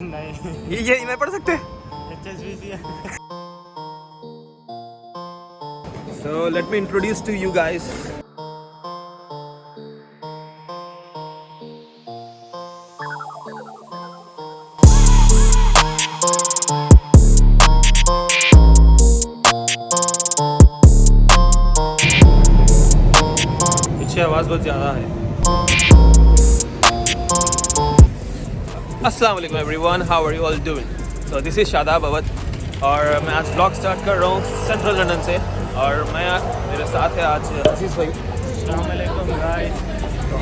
नहीं ये नहीं पढ़ सकते। So let me introduce to you guys. पीछे आवाज़ बहुत ज़्यादा है। अस्सलाम वालेकुम everyone, how are you all doing? So this is Shadab Awadh और मैं आज ब्लॉग स्टार्ट कर रहा हूँ सेंट्रल लंदन से। और मेरे साथ है आज अजीज़ भाई। अस्सलाम वालेकुम गाइस।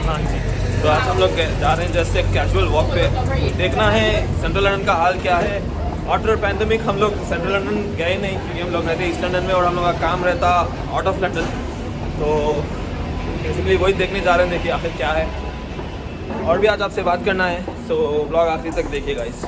हाँ जी, तो आज हम लोग जा रहे हैं जैसे कैजुअल वॉक पे, देखना है सेंट्रल लंदन का हाल क्या है। आफ्टर पैंडमिक हम लोग सेंट्रल लंदन गए नहीं क्योंकि हम लोग रहते ईस्ट लंदन में और हम लोग का काम रहता आउट ऑफ लंदन। तो बेसिकली वही देखने जा रहे हैं, देखिए आखिर क्या है। और भी आज आपसे बात करना है, सो ब्लॉग आखिर तक देखिएगा गाइस।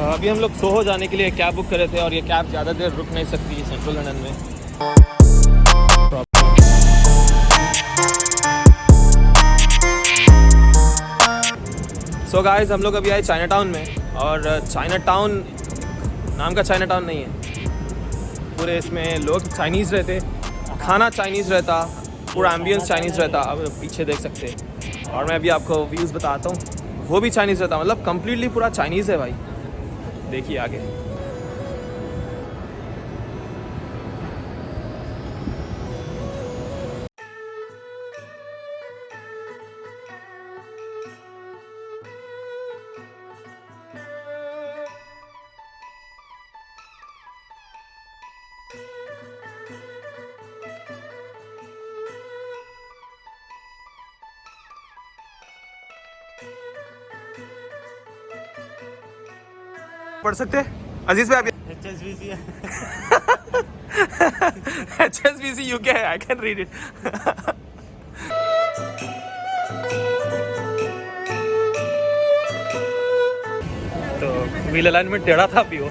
अभी हम लोग सोहो जाने के लिए कैब बुक करे थे और ये कैब ज़्यादा देर रुक नहीं सकती सेंट्रल लंदन में। सो गाइस, हम लोग अभी आए चाइना टाउन में और चाइना टाउन नाम का चाइना टाउन नहीं है। पूरे इसमें लोग चाइनीज़ रहते, खाना चाइनीज़ रहता, पूरा एम्बियंस चाइनीज़ रहता। अब पीछे देख सकते हैं और मैं अभी आपको व्यूज़ बताता हूँ, वो भी चाइनीज़ रहता, मतलब कम्प्लीटली पूरा चाइनीज़ है भाई। देखिए आगे। पढ़ सकते हैं अजीज भाई? HSBC UK है, आई कैन रीड इट। तो व्हील अलाइनमेंट टेढ़ा था अभी वो।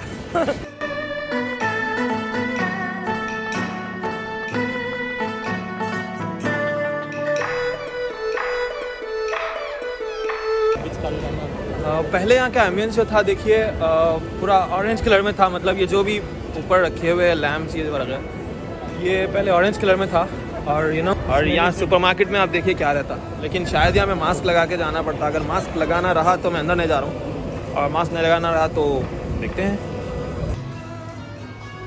पहले यहाँ का एम्बियंस जो था देखिए पूरा ऑरेंज कलर में था, मतलब ये जो भी ऊपर रखे हुए लैम्प्स ये वगैरह ये पहले ऑरेंज कलर में था। और और यहाँ सुपरमार्केट में आप देखिए क्या रहता, लेकिन शायद यहाँ में मास्क लगा के जाना पड़ता। अगर मास्क लगाना रहा तो मैं अंदर नहीं जा रहा हूँ, और मास्क नहीं लगाना रहा तो देखते हैं।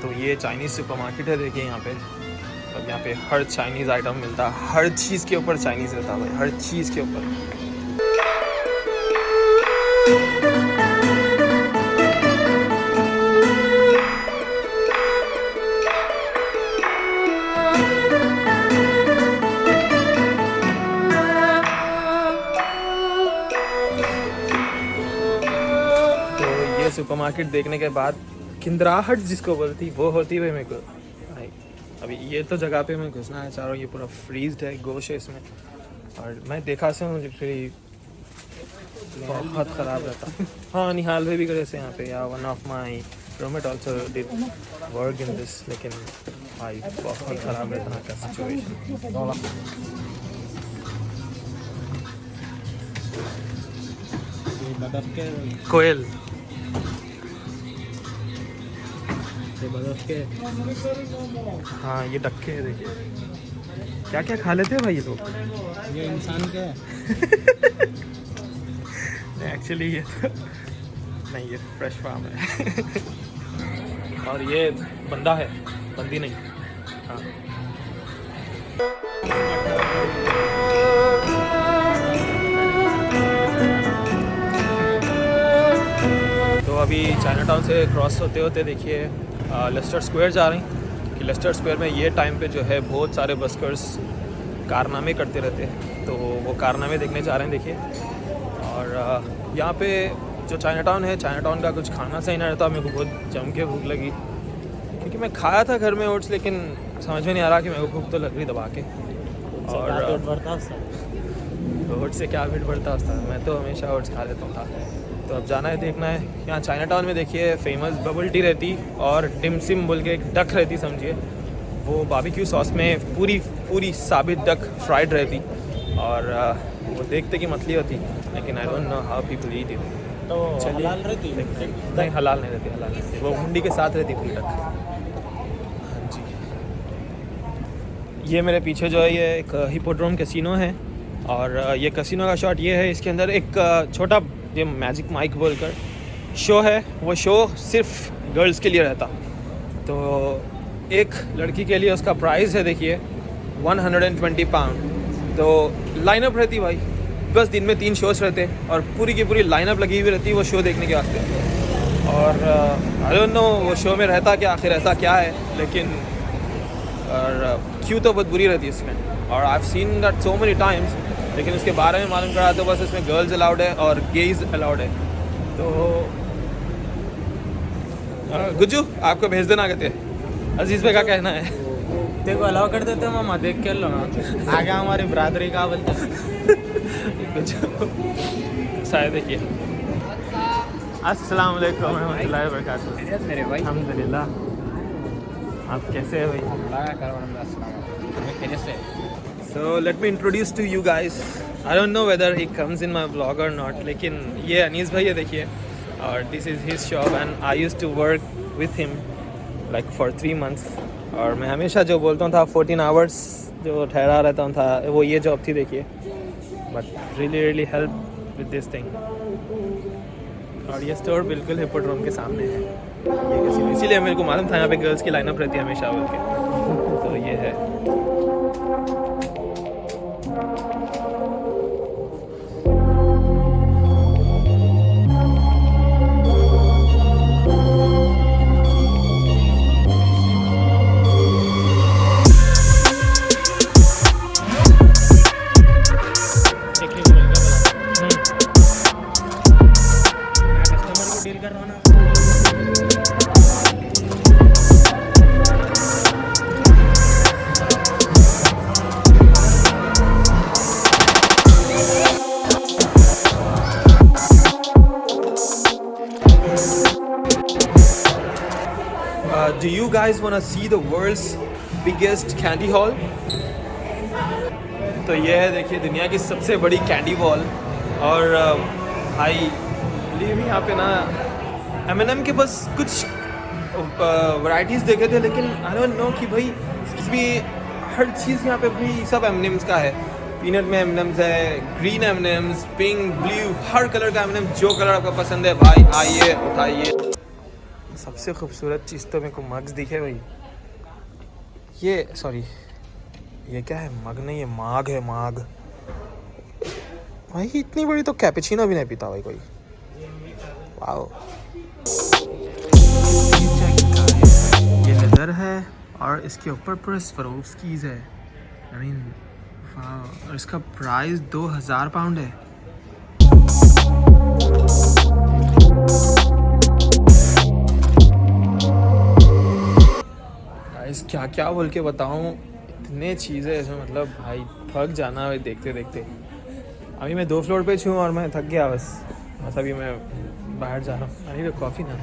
तो ये चाइनीज़ सुपरमार्केट है, देखिए यहाँ पे। अब यहाँ पे हर चाइनीज़ आइटम मिलता, हर चीज़ के ऊपर चाइनीज़ रहता भाई, हर चीज़ के ऊपर। सुपरमार्केट देखने के बाद किंद्राहट जिसको बोलती वो होती है मेरे को भाई। अभी ये तो जगह पे मैं घुसना है चारों, ये पूरा फ्रीज्ड है, गोश है इसमें। और मैं देखा से मुझे फिर बहुत ख़राब रहता। हाँ, निहाल भी करे से यहाँ पे, या one of my roommate also did work in this, लेकिन भाई बहुत ख़राब रहता है का सिचुएशन। कोयल के, हाँ ये डक्के है, देखिए क्या क्या खा लेते हैं भाई ये लोग। ये इंसान क्या है? एक्चुअली ये नहीं, ये फ्रेश फार्म है। और ये बंदा है, बंदी नहीं। हाँ तो अभी चाइना टाउन से क्रॉस होते होते देखिए लेस्टर स्क्वायर जा रही हैं, कि लेस्टर स्क्वायर में ये टाइम पे जो है बहुत सारे बस्कर्स कारनामे करते रहते हैं, तो वो कारनामे देखने जा रहे हैं देखिए। और यहाँ पे जो चाइना टाउन है, चाइना टाउन का कुछ खाना सही नहीं रहता। मेरे को बहुत जम के भूख लगी क्योंकि मैं खाया था घर में ओट्स, लेकिन समझ में नहीं आ रहा कि मेरे को भूख तो लग रही दबा के। और ओट्स से क्या पेट भरता उसका, मैं तो हमेशा ओट्स खा लेता था। तो अब जाना है, देखना है। यहाँ चाइना टाउन में देखिए फेमस बबल टी रहती और डिमसिम बोल के एक डक रहती, समझिए वो बारबेक्यू सॉस में पूरी साबित डक फ्राइड रहती और वो देखते कि मछली होती, लेकिन I don't know how people eat it. तो हलाल रहती? नहीं, हलाल नहीं रहती, वो मुंडी के साथ रहती पूरी डक। हाँ जी, ये मेरे पीछे जो है ये एक हिपोड्रोम कैसीनो है और ये कैसीनो का शॉट ये है। इसके अंदर एक छोटा ये मैजिक माइक बोलकर शो है, वो शो सिर्फ गर्ल्स के लिए रहता। तो एक लड़की के लिए उसका प्राइस है देखिए 120 पाउंड। तो लाइनअप रहती भाई, बस दिन में 3 शोज़ रहते और पूरी की पूरी लाइनअप लगी हुई रहती वो शो देखने के वास्ते। और आई डोंट नो वो शो में रहता क्या, आखिर ऐसा क्या है, लेकिन और क्यों तो बहुत बुरी रहती है इसमें। और I have seen that so many times, लेकिन उसके बारे में मालूम करा तो बस इसमें गर्ल्स अलाउड है और गेज अलाउड है। तो गुज्जू आपको भेज देना कहते अजीज़ भाई का कहना है। देखो अलाउ कर देते हैं मामा, देख के लो ना आगे हमारी बरादरी का बोलते शायद देखिए। अस्सलाम वालेकुम रहमतुल्लाहि व बरकातुहू। मेरे भाई अल्हम्दुलिल्लाह, आप कैसे हैं भाई? So let me introduce to you guys. I don't know whether he comes in my vlog or not, लेकिन ये अनीस भाई है देखिए, और this is his shop and I used to work with him like for 3 months। और मैं हमेशा जो बोलता था 14 आवर्स जो ठहरा रहता था वो ये जॉब थी देखिए, but really help with this thing. और ये स्टोर बिल्कुल हिपोड्रोम के सामने है, ये इसीलिए मेरे को मालूम था यहाँ पे गर्ल्स की लाइनअप रहती है हमेशा बोल के। तो ये है। Do you guys want to see the world's biggest candy hall? तो ये है देखिए दुनिया की सबसे बड़ी कैंडी वॉल। और भाई बिलीव मी यहाँ पे ना M&M के बस कुछ वैरायटीज़ देखे थे, लेकिन आई डोंट नो कि भाई इसमें हर चीज़ यहाँ पे भाई सब M&M's का है। पीनट में M&M's है, ग्रीन M&M's, पिंक, ब्लू, हर कलर का M&M, जो कलर आपको पसंद है भाई आइए उठाइए। सबसे खूबसूरत चीज़ तो मेरे को मग्स दिखे भाई। ये सॉरी ये क्या है, मग नहीं ये माग है, माग भाई। इतनी बड़ी तो कैपेचिनो भी नहीं पीता भाई कोई। वाओ, ये लेदर है और इसके ऊपर पूरे स्वरोव्स्कीज़ है। आई मीन वाओ, और इसका प्राइस 2000 पाउंड है। क्या क्या बोल के बताऊँ, इतने चीज़ें इसमें, मतलब भाई थक जाना है देखते देखते। अभी मैं 2 फ्लोर पे छूँ और मैं थक गया बस अभी मैं बाहर जा रहा हूँ। आई नीड अ कॉफ़ी ना।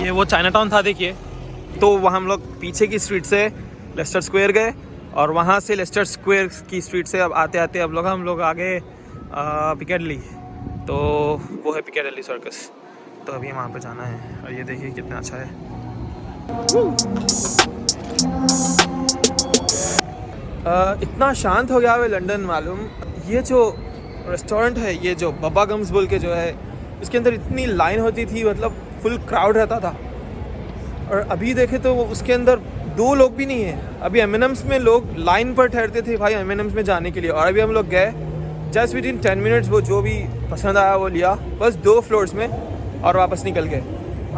वो चाइना टाउन था देखिए, तो वहाँ हम लोग पीछे की स्ट्रीट से लेस्टर स्क्वायर गए और वहाँ से लेस्टर स्क्वायर की स्ट्रीट से अब आते आते हम लोग आ गए पिकेडली। तो वो है पिकेडली सर्कस, तो अभी वहाँ पर जाना है। और ये देखिए कितना अच्छा है। इतना शांत हो गया है लंदन मालूम। ये जो रेस्टोरेंट है, ये जो बब्बा गम्स बोल के जो है, इसके अंदर इतनी लाइन होती थी, मतलब फुल क्राउड रहता था। और अभी देखे तो उसके अंदर 2 लोग भी नहीं है। अभी एम&एम्स में लोग लाइन पर ठहरते थे भाई एम&एम्स में जाने के लिए, और अभी हम लोग गए जस्ट विद इन 10 मिनट्स, वो जो भी पसंद आया वो लिया, बस 2 फ्लोर्स में, और वापस निकल गए।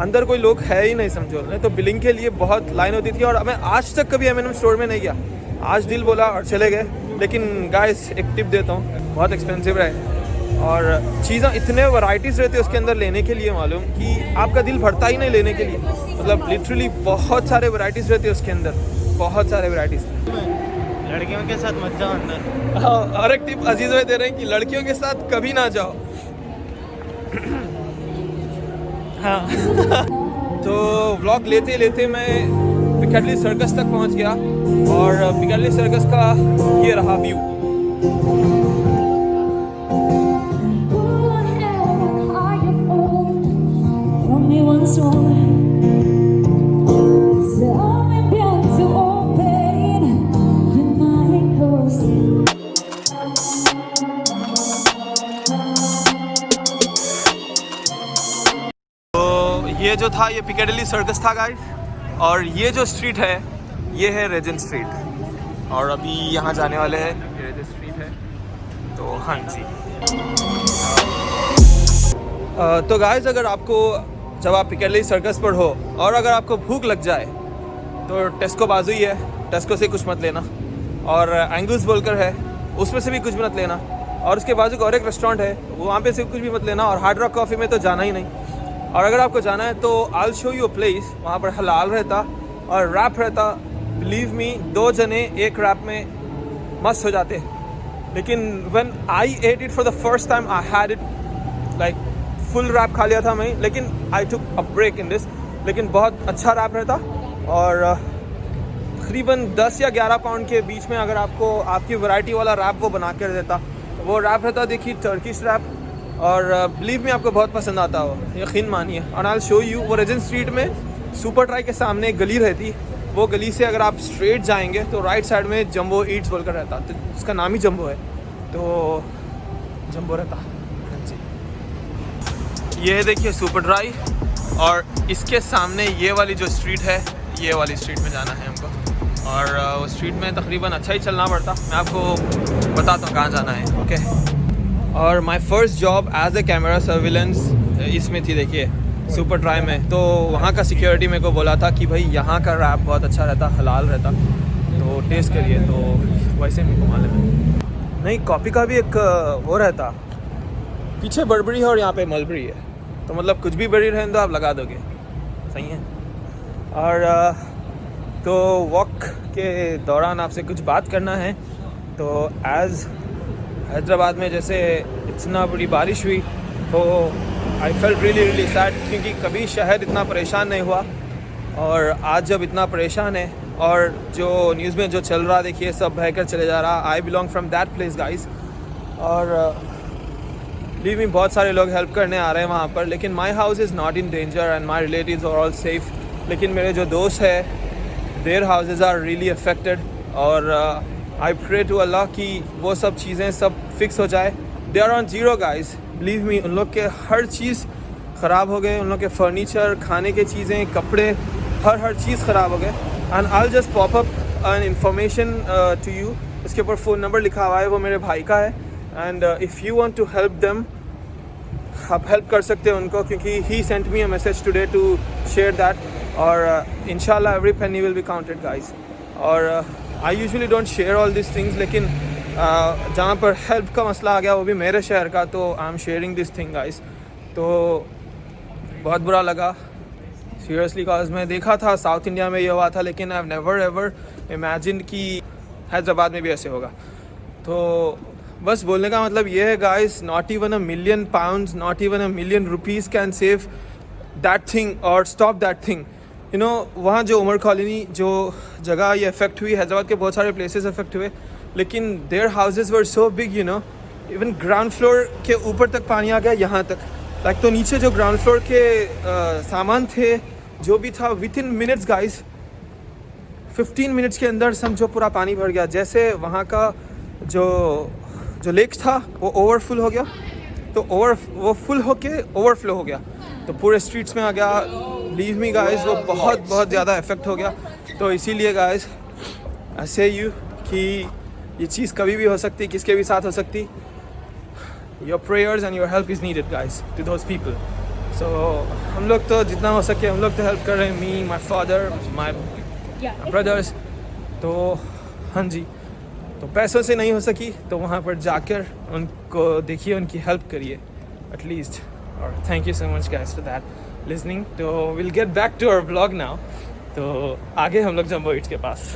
अंदर कोई लोग है ही नहीं समझो। नहीं तो बिलिंग के लिए बहुत लाइन होती थी, और मैं आज तक कभी एम&एम स्टोर में नहीं गया। आज दिल बोला और चले गए। लेकिन गाइस एक टिप देता हूँ, बहुत एक्सपेंसिव रहे और चीज़ें इतने वैराइटीज़ रहते हैं उसके अंदर लेने के लिए, मालूम कि आपका दिल भरता ही नहीं लेने के लिए। मतलब लिटरली बहुत सारे वैराइटीज़ रहते हैं उसके अंदर, बहुत सारे वैराइटीज़। लड़कियों के साथ मत जाओ अंदर। हाँ, और एक टिप अजीज़ भाई दे रहे हैं कि लड़कियों के साथ कभी ना जाओ। हाँ। तो व्लॉग लेते लेते मैं पिकाडिली सर्कस तक पहुंच गया, और पिकाडिली सर्कस का ये रहा व्यू। ये जो था ये पिकाडिली सर्कस था गाइस, और ये जो स्ट्रीट है ये है रेजेंट स्ट्रीट, और अभी यहाँ जाने वाले हैं। ये रेजेंट स्ट्रीट है, तो हाँ जी। तो गाइस अगर आपको जब आप पिकाडिली सर्कस पर हो और अगर आपको भूख लग जाए तो टेस्को बाजू ही है, टेस्को से कुछ मत लेना, और एंगल्स बोलकर है उसमें से भी कुछ मत लेना, और उसके बाजू का और एक रेस्टोरेंट है वहाँ पे से कुछ भी मत लेना, और हार्ड रॉक कॉफ़ी में तो जाना ही नहीं। और अगर आपको जाना है तो I show you a place, वहाँ पर हलाल रहता और रैप रहता। बिलीव मी, 2 जने एक रैप में मस्त हो जाते। लेकिन when I ate it for the first time I had it like full wrap खा लिया था मैं, लेकिन आई टुक अ ब्रेक इन दिस। लेकिन बहुत अच्छा रैप रहता, और तकरीबन 10 या 11 पाउंड के बीच में अगर आपको आपकी वैरायटी वाला रैप वो बना कर देता। वो रैप रहता, देखिए टर्किश रैप, और बिलीव में आपको बहुत पसंद आता हो, यकीन मानिए। और आई विल शो यू। वो रेजेंट स्ट्रीट में सुपर ट्राई के सामने एक गली रहती, वो गली से अगर आप स्ट्रेट जाएंगे तो राइट साइड में जंबो ईट्स बोलकर रहता, तो उसका नाम ही जंबो है, तो जंबो रहता। हाँ जी, ये देखिए सुपर ड्राई, और इसके सामने ये वाली जो स्ट्रीट है, ये वाली स्ट्रीट में जाना है हमको, और उस स्ट्रीट में तकरीबन अच्छा ही चलना पड़ता। मैं आपको बताता हूँ कहाँ जाना है, ओके। और my first job as a camera surveillance इसमें थी, देखिए सुपर ट्राई में। तो वहाँ का सिक्योरिटी मेरे को बोला था कि भाई यहाँ का रैप बहुत अच्छा रहता, हलाल रहता, तो टेस्ट करिए। तो वैसे मेरे को मालूम है। नहीं, कॉफ़ी का भी एक वो रहता, पीछे बर्बरी है और यहाँ पे मलबरी है, तो मतलब कुछ भी बड़ी रहने दो आप लगा दोगे, सही है। और तो वॉक के दौरान आपसे कुछ बात करना है। तो एज़ हैदराबाद में जैसे इतना बड़ी बारिश हुई तो आई फेल्ट रियली सैड, क्योंकि कभी शहर इतना परेशान नहीं हुआ, और आज जब इतना परेशान है, और जो न्यूज़ में जो चल रहा देखिए सब बहकर चले जा रहा। I belong from that place guys, और लीव मी बहुत सारे लोग हेल्प करने आ रहे हैं वहाँ पर, लेकिन my house is not in danger and my relatives are all safe. लेकिन मेरे जो दोस्त है their houses are really affected, और आई प्रे टू अल्लाह कि वो सब चीज़ें सब फिक्स हो जाए। They are on zero guys, believe me. उन लोग के हर चीज़ ख़राब हो गए, उन लोग के फर्नीचर, खाने के चीज़ें, कपड़े, हर चीज़ ख़राब हो गए। And I just pop up an information to you. उसके ऊपर फ़ोन नंबर लिखा हुआ है, वो मेरे भाई का है, and if you want to help them, आप हेल्प कर सकते हैं उनको, क्योंकि he sent me a message today to share that, और इंशाल्लाह every penny will be counted guys. और I usually don't share all this things, लेकिन जहाँ पर हेल्प का मसला आ गया वो भी मेरे शहर का, तो I am sharing this thing guys. तो बहुत बुरा लगा सीरियसली, कॉज मैं देखा था साउथ इंडिया में ये हुआ था, लेकिन I have never ever imagine कि हैदराबाद में भी ऐसे होगा। तो बस बोलने का मतलब ये है guys, not even £1 million, not even £1 million can save that thing और stop that thing. You know, वहाँ जो उमर कॉलोनी जो जगह ये अफेक्ट हुई, हैदराबाद के बहुत सारे प्लेसेस अफेक्ट हुए, लेकिन their houses were so big, you know, even ground floor के ऊपर तक पानी आ गया, यहाँ तक लाइक। तो नीचे जो ग्राउंड फ्लोर के सामान थे, जो भी था, with in minutes guys, 15 minutes के अंदर समझो पूरा पानी भर गया। जैसे वहाँ का जो लेक था वो ओवरफुल हो गया, तो वो फुल होके ओवरफ्लो हो गया, तो पूरे स्ट्रीट्स में आ गया, लीव मी गाइस वो बहुत ज़्यादा इफेक्ट हो गया। तो इसीलिए गाइस आई से यू कि ये चीज़ कभी भी हो सकती, किसके भी साथ हो सकती। Your prayers and your help is needed guys to those people. So हम लोग तो जितना हो सके हम लोग तो हेल्प कर रहे हैं, मी, माई फादर, माई ब्रदर्स। तो हाँ जी, तो पैसों से नहीं हो सकी तो वहाँ पर जाकर उनको देखिए, उनकी हेल्प करिए एटलीस्ट। और thank you so much guys for that listening. तो will get back to our blog now. तो आगे हम लोग जंबो ईट्स के पास,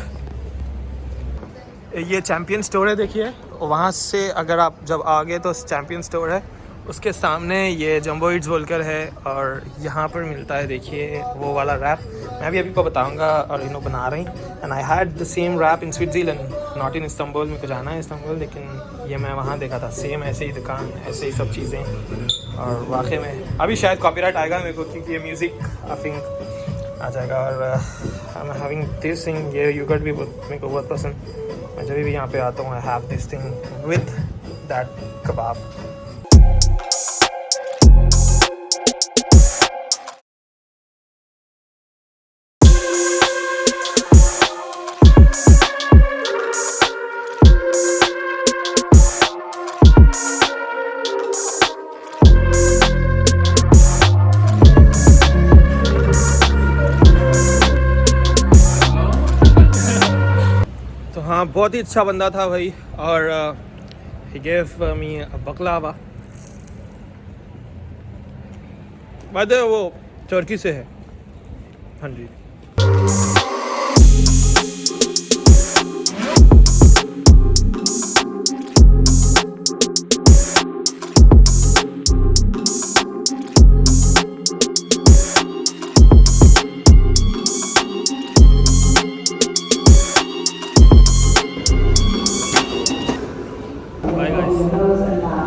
ये चैम्पियन स्टोर है देखिए, वहाँ से अगर आप जब आगे तो चैम्पियन स्टोर है, उसके सामने ये जंबो ईट्स बोलकर है। और यहाँ पर मिलता है देखिए वो वाला रैप, मैं भी अभी को बताऊँगा। और इन्हों बना रही and I had the same wrap in Switzerland, not in Istanbul. मेरे को जाना है इस्तांबुल, लेकिन ये मैं वहाँ देखा था सेम ऐसे ही दुकान, ऐसे ही सब चीज़ें। और वाकई में अभी शायद कॉपीराइट आएगा मेरे को, क्योंकि ये म्यूज़िक आई थिंक आ जाएगा। और I am having this thing, ये योगर्ट भी मेरे को बहुत पसंद। मैं जब भी यहाँ पे आता हूँ I have this thing with that kebab. हाँ, बहुत ही अच्छा बंदा था भाई। और he gave me a baklava। बाद वो तुर्की से है। हाँ जी। Bye guys.